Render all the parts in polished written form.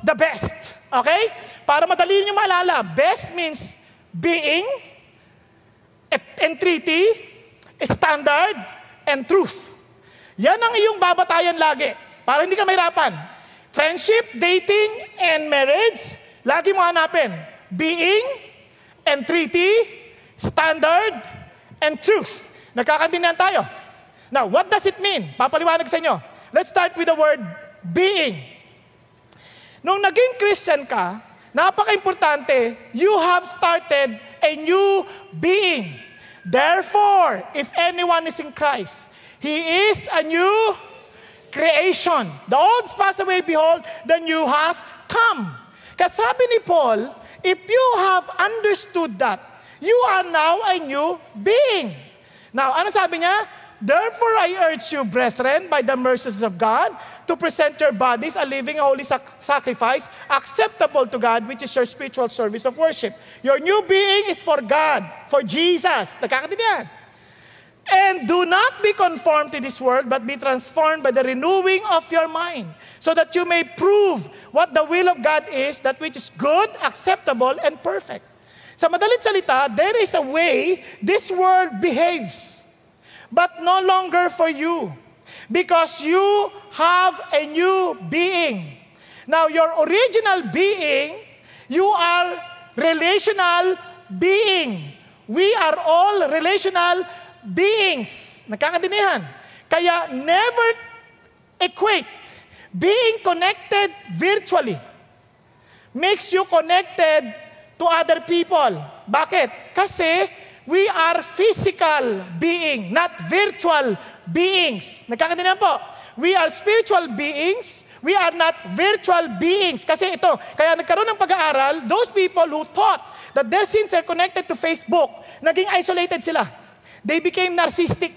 the best. Okay? Para madali niyo maalala, best means being, entreaty, standard, and truth. Yan ang iyong babatayan lagi. Para hindi ka mahirapan. Friendship, dating, and marriage, lagi mo hanapin. Being, entreaty, standard, and truth. Nagkakaintindihan tayo. Now, what does it mean? Papaliwanag sa inyo. Let's start with the word being. Nung naging Christian ka, napaka-importante, you have started a new being. Therefore, if anyone is in Christ, he is a new creation. The old's passed away, behold, the new has come. Kasabi ni Paul, if you have understood that, you are now a new being. Now, ano sabi niya? Therefore, I urge you, brethren, by the mercies of God, to present your bodies a living, holy sacrifice, acceptable to God, which is your spiritual service of worship. Your new being is for God, for Jesus. Nakakaintindihan? And do not be conformed to this world, but be transformed by the renewing of your mind, so that you may prove what the will of God is, that which is good, acceptable, and perfect. Sa madalit salita, there is a way this world behaves, but no longer for you, because you have a new being. Now, your original being, you are relational being. We are all relational beings. Nakakaintindihan? Kaya never equate being connected virtually makes you connected to other people. Bakit? Kasi we are physical being, not virtual beings. Nakakaintindihan po? We are spiritual beings. We are not virtual beings. Kasi ito, kaya nagkaroon ng pag-aaral, those people who thought that their sins are connected to Facebook, naging isolated sila. They became narcissistic.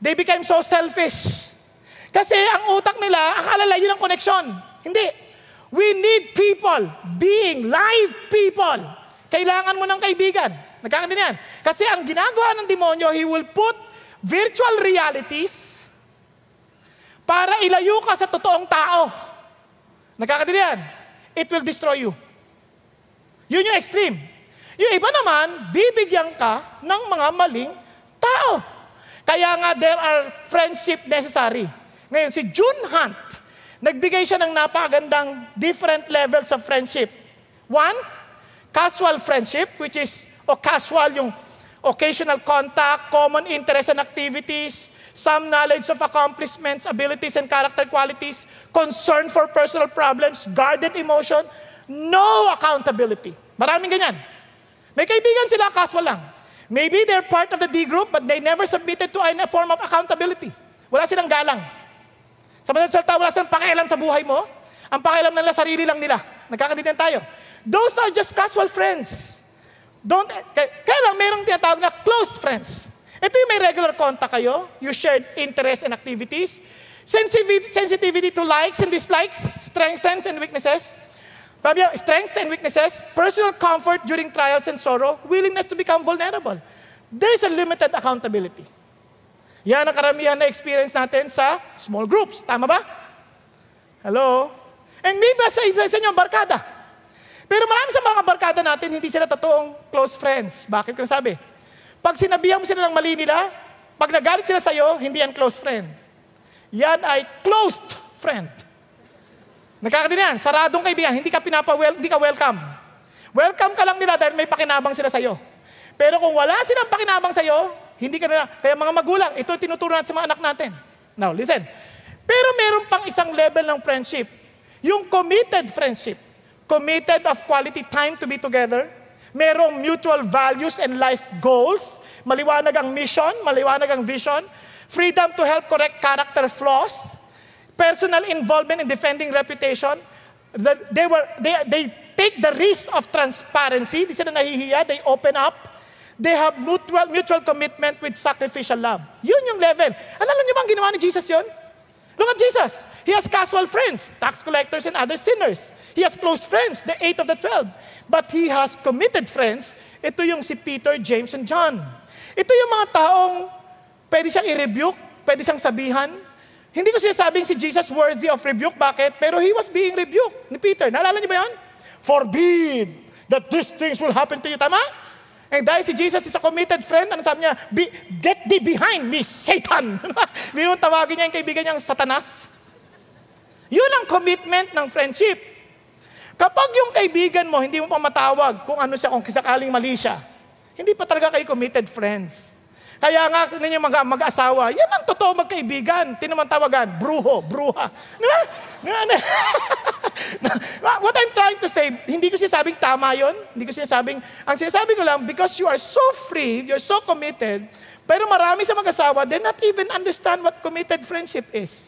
They became so selfish. Kasi ang utak nila, akala yun ang connection. Hindi. We need people, being live people. Kailangan mo ng kaibigan. Nagkakaintindihan? Kasi ang ginagawa ng demonyo, he will put virtual realities para ilayo ka sa totoong tao. Nagkakaintindihan? It will destroy you. Yun yung extreme. Yung iba naman, bibigyan ka ng mga maling tao. Kaya nga, there are friendship necessary. Ngayon, si June Hunt, nagbigay siya ng napakagandang different levels of friendship. One, casual friendship, which is casual, yung occasional contact, common interests and activities, some knowledge of accomplishments, abilities, and character qualities, concern for personal problems, guarded emotion, no accountability. Maraming ganyan. May kaibigan sila, casual lang. Maybe they're part of the D group, but they never submitted to any form of accountability. Wala silang galang. Sa madaling salita, wala silang pakialam sa buhay mo. Ang pakialam nila, sarili lang nila. Nagkakaintindihan tayo. Those are just casual friends. Kaya lang, merong tinatawag na close friends. Ito yung may regular contact kayo. You shared interests and activities. Sensitivity to likes and dislikes, strengths and weaknesses. Strengths and weaknesses, personal comfort during trials and sorrow, willingness to become vulnerable. There is a limited accountability. Yan ang karamihan na experience natin sa small groups. Tama ba? Hello? And maybe sa inyo, barkada. Pero marami sa mga barkada natin, hindi sila totoong close friends. Bakit ko nasabi? Pag sinabihan mo sila ng mali nila, pag nagalit sila sa'yo, hindi yan close friend. Yan ay closed friend. Nagkakaintindihan, saradong kaibigan, hindi ka welcome. Welcome ka lang nila dahil may pakinabang sila sa'yo. Pero kung wala silang pakinabang sa'yo, hindi ka nila. Kaya mga magulang, ito tinuturo natin sa mga anak natin. Now, listen. Pero meron pang isang level ng friendship. Yung committed friendship. Committed of quality time to be together. Merong mutual values and life goals. Maliwanag ang mission, maliwanag ang vision. Freedom to help correct character flaws. Personal involvement in defending reputation. They take the risk of transparency. Di sila nahihiya. They open up. They have mutual commitment with sacrificial love. Yun yung level. Alam niyo bang ginawa ni Jesus yun? Look at Jesus. He has casual friends, tax collectors and other sinners. He has close friends, the 8 of the 12. But he has committed friends. Ito yung si Peter, James, and John. Ito yung mga taong pwede siyang i-rebuke, pwede siyang sabihan, Hindi ko sinasabing si Jesus worthy of rebuke. Bakit? Pero he was being rebuked ni Peter. Naalala niyo ba yun? Forbid that these things will happen to you. Tama? And dahil si Jesus is a committed friend, ano sabi niya? Get thee behind me, Satan! Binong tawagin niya yung kaibigan niyang Satanas. Yun ang commitment ng friendship. Kapag yung kaibigan mo, hindi mo pa matawag kung ano siya, kung sakaling mali siya, hindi pa talaga kayo committed friends. Kaya nga ninyo mag-asawa, yan ang totoo magkaibigan. Tinamatawagan, bruho, bruha. Diba? What I'm trying to say, hindi ko sinasabing tama yun. Hindi ko sinasabing, ang sinasabi ko lang, because you are so free, you're so committed, pero marami sa mag-asawa, they're not even understand what committed friendship is.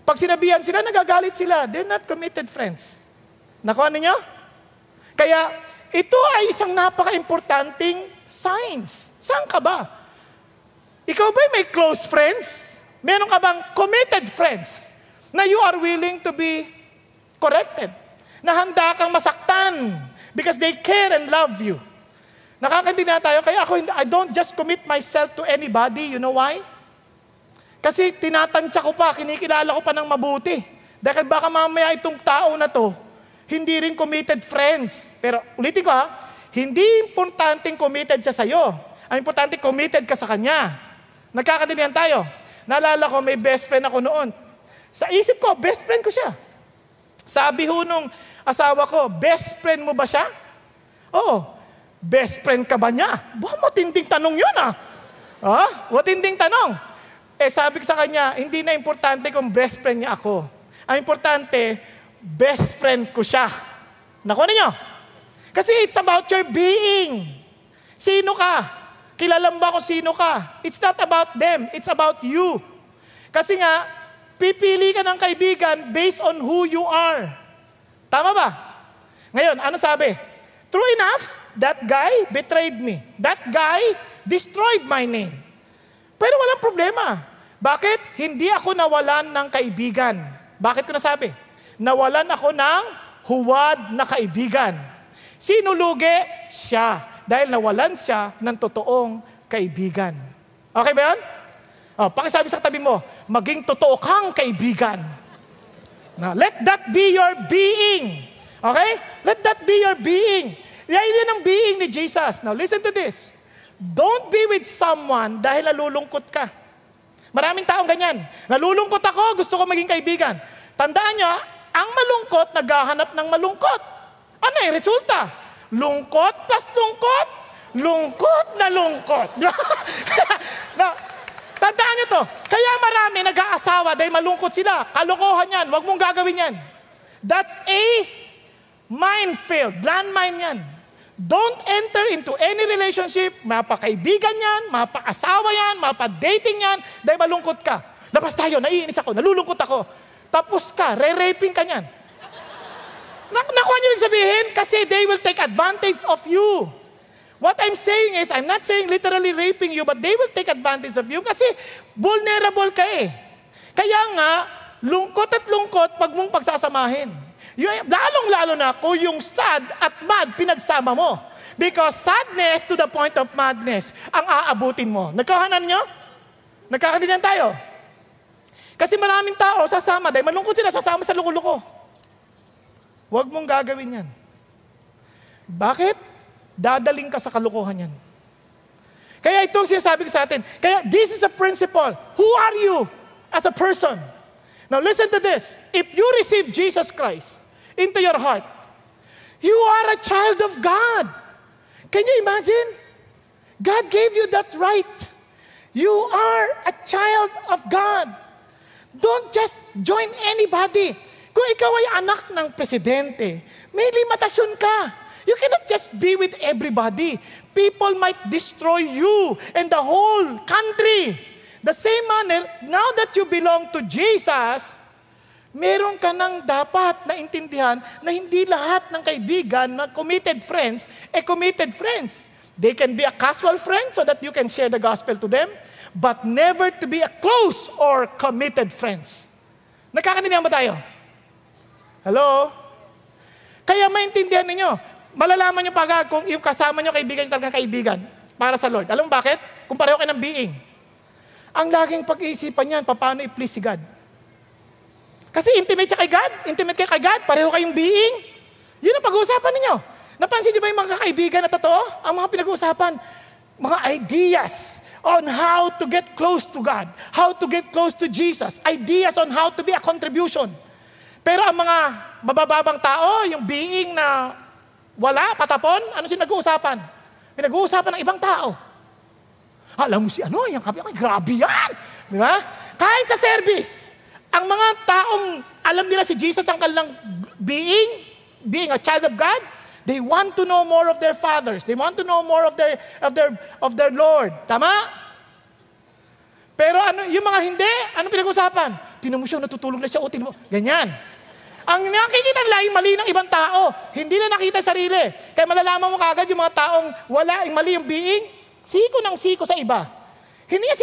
Pag sinabihan sila, nagagalit sila. They're not committed friends. Nakuha ninyo? Kaya, ito ay isang napaka-importanting signs. Saan ka ba? Ikaw ba may close friends? Meron ka bang committed friends na you are willing to be corrected? Na handa kang masaktan because they care and love you. Nakakandi na tayo, kaya ako, I don't just commit myself to anybody. You know why? Kasi tinatansya ko pa, kinikilala ko pa ng mabuti. Dahil baka mamaya itong tao na to, hindi rin committed friends. Pero ulitin ko hindi importanteng committed siya sa'yo. Ang importante, committed ka sa kanya. Nagkakaintindihan tayo. Naalala ko, may best friend ako noon. Sa isip ko, best friend ko siya. Sabi ho nung asawa ko, best friend mo ba siya? Oo. Best friend ka ba niya? Matinding tanong yun matinding tanong. Sabi ko sa kanya, hindi na importante kung best friend niya ako. Ang importante, best friend ko siya. Nakuha niyo? Kasi it's about your being. Sino ka? Kilalang ba kung sino ka? It's not about them. It's about you. Kasi nga, pipili ka ng kaibigan based on who you are. Tama ba? Ngayon, ano sabi? True enough, that guy betrayed me. That guy destroyed my name. Pero walang problema. Bakit? Hindi ako nawalan ng kaibigan. Bakit ko nasabi? Nawalan ako ng huwad na kaibigan. Sino lugi? Siya. Dahil nawalan siya ng totoong kaibigan. Okay ba yan? Pakisabi sa tabi mo, maging totoo kang kaibigan. Now, let that be your being. Okay? Let that be your being. Yan ang being ni Jesus. Now, listen to this. Don't be with someone dahil nalulungkot ka. Maraming taong ganyan. Nalulungkot ako, gusto ko maging kaibigan. Tandaan nyo, ang malungkot, naghahanap ng malungkot. Ano yung resulta? Lungkot plus lungkot. Lungkot na lungkot. Now, tandaan nyo to. Kaya marami nag-aasawa dahil malungkot sila. Kalokohan yan. Huwag mong gagawin yan. That's a minefield. Landmine yan. Don't enter into any relationship. Mapakaibigan yan, mapaasawa yan, mapadating yan, dahil malungkot ka. Labas tayo, naiinis ako, nalulungkot ako. Tapos ka, re-raping ka yan. Nakuha niyo yung sabihin? Kasi they will take advantage of you. What I'm saying is, I'm not saying literally raping you, but they will take advantage of you kasi vulnerable ka eh. Kaya nga, lungkot at lungkot pag mong pagsasamahin. Lalong-lalo na kung yung sad at mad pinagsama mo. Because sadness to the point of madness ang aabutin mo. Nagkahanan nyo? Nagkakaninyan tayo. Kasi maraming tao sasama, dahil malungkot sila, sasama sa luko-luko. Huwag mong gagawin yan. Bakit? Dadaling ka sa kalukuhan yan. Kaya itong sinasabi ko sa atin, kaya this is a principle. Who are you as a person? Now listen to this. If you receive Jesus Christ into your heart, you are a child of God. Can you imagine? God gave you that right. You are a child of God. Don't just join anybody. Kung ikaw ay anak ng presidente, may limitasyon ka. You cannot just be with everybody. People might destroy you and the whole country. The same manner, now that you belong to Jesus, meron ka nang dapat na intindihan na hindi lahat ng kaibigan na committed friends, committed friends. They can be a casual friend so that you can share the gospel to them, but never to be a close or committed friends. Nakakaintindihan ba tayo? Hello? Kaya maintindihan ninyo, malalaman nyo pag kung yung kasama nyo kaibigan, talagang kaibigan para sa Lord. Alam mo bakit? Kung pareho kayo ng being. Ang laging pag-iisipan yan, paano i-please si God. Kasi intimate siya kay God, intimate kayo kay God, pareho kayong being. Yun ang pag-uusapan ninyo. Napansin niyo ba yung mga kaibigan na totoo? Ang mga pinag-uusapan, mga ideas on how to get close to God, how to get close to Jesus, ideas on how to be a contribution. Pero ang mga mabababang tao, yung being na wala, patapon, ano sila nag-uusapan? Pinag-uusapan ng ibang tao. Alam mo si ano, yung kabi, grabe yan. Di ba? Kahit sa service, ang mga taong alam nila si Jesus ang kanilang being a child of God, they want to know more of their fathers. They want to know more of their Lord. Tama? Pero ano, yung mga hindi, ano pinag-usapan? Tinan mo siya, natutulog na siya, o tinan mo. Ganyan. Ang nakikita nila yung mali ng ibang tao. Hindi na nakita sarili. Kaya malalaman mo kagad yung mga taong wala, yung mali yung being, siko ng siko sa iba. Hindi niya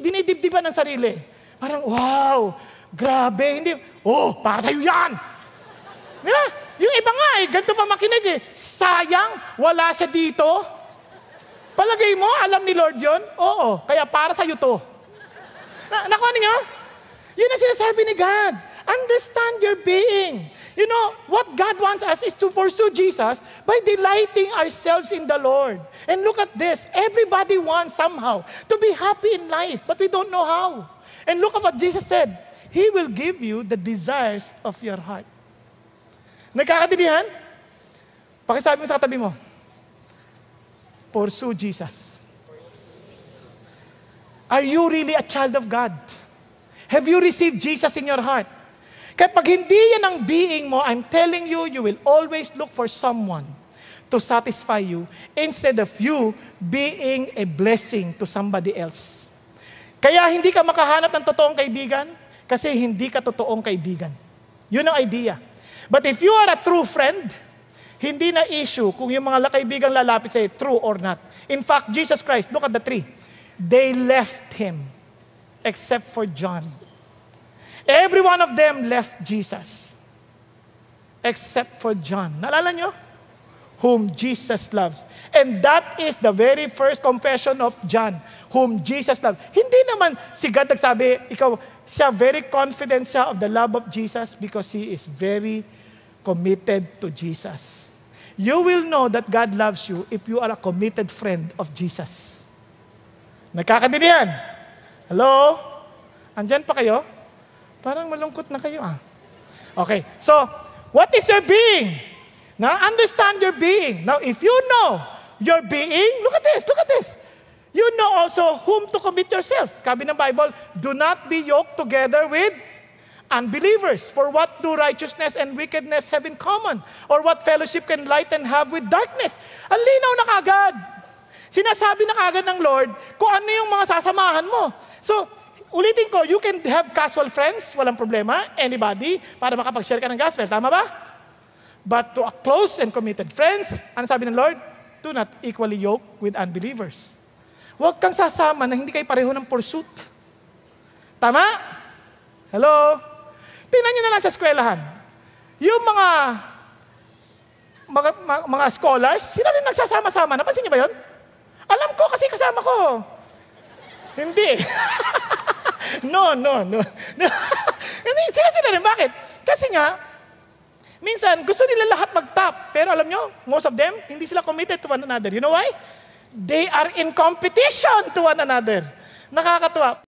dinidibdiban ng sarili. Parang, wow, grabe. Hindi, para sa'yo yan. Di ba? Yung iba nga ganito pa makinig sayang, wala siya dito. Palagay mo, alam ni Lord yun? Oo, kaya para sa'yo to. Nakuha niyo? Yun ang sinasabi ni God. Understand your being. You know, what God wants us is to pursue Jesus by delighting ourselves in the Lord. And look at this. Everybody wants somehow to be happy in life, but we don't know how. And look at what Jesus said. He will give you the desires of your heart. Nagkakadilihan? Pakisabi mo sa katabi mo, pursue Jesus. Are you really a child of God? Have you received Jesus in your heart? Kapag hindi yan ang being mo, I'm telling you, you will always look for someone to satisfy you instead of you being a blessing to somebody else. Kaya hindi ka makahanap ng totoong kaibigan kasi hindi ka totoong kaibigan. Yun ang idea. But if you are a true friend, hindi na issue kung yung mga kaibigan lalapit sa'yo, true or not. In fact, Jesus Christ, look at the three. They left Him except for John. Every one of them left Jesus except for John. Naalala nyo? Whom Jesus loves. And that is the very first confession of John, whom Jesus loves. Hindi naman si God nagsabi, siya very confident siya of the love of Jesus because He is very committed to Jesus. You will know that God loves you if you are a committed friend of Jesus. Nagkakadilihan? Hello? Andyan pa kayo? Parang malungkot na kayo Okay, so, what is your being? Now, understand your being. Now, if you know your being, look at this. You know also whom to commit yourself. Sabi ng Bible, do not be yoked together with unbelievers. For what do righteousness and wickedness have in common? Or what fellowship can light and have with darkness? Ang linaw na kagad. Sinasabi na kagad ng Lord kung ano yung mga sasamahan mo. So, ulitin ko, you can have casual friends, walang problema, anybody, para makapag-share ka ng gospel. Tama ba? But to a close and committed friends, ano sabi ng Lord? Do not equally yoke with unbelievers. Huwag kang sasama na hindi kayo pareho ng pursuit. Tama? Hello? Tingnan nyo na lang sa eskwelahan. Yung mga scholars, sila rin nagsasama-sama. Napansin nyo ba yun? Alam ko kasi kasama ko. Hindi. No. Sila rin. Bakit? Kasi nga, minsan, gusto nila lahat mag-top. Pero alam nyo, most of them, hindi sila committed to one another. You know why? They are in competition to one another. Nakakatuwa.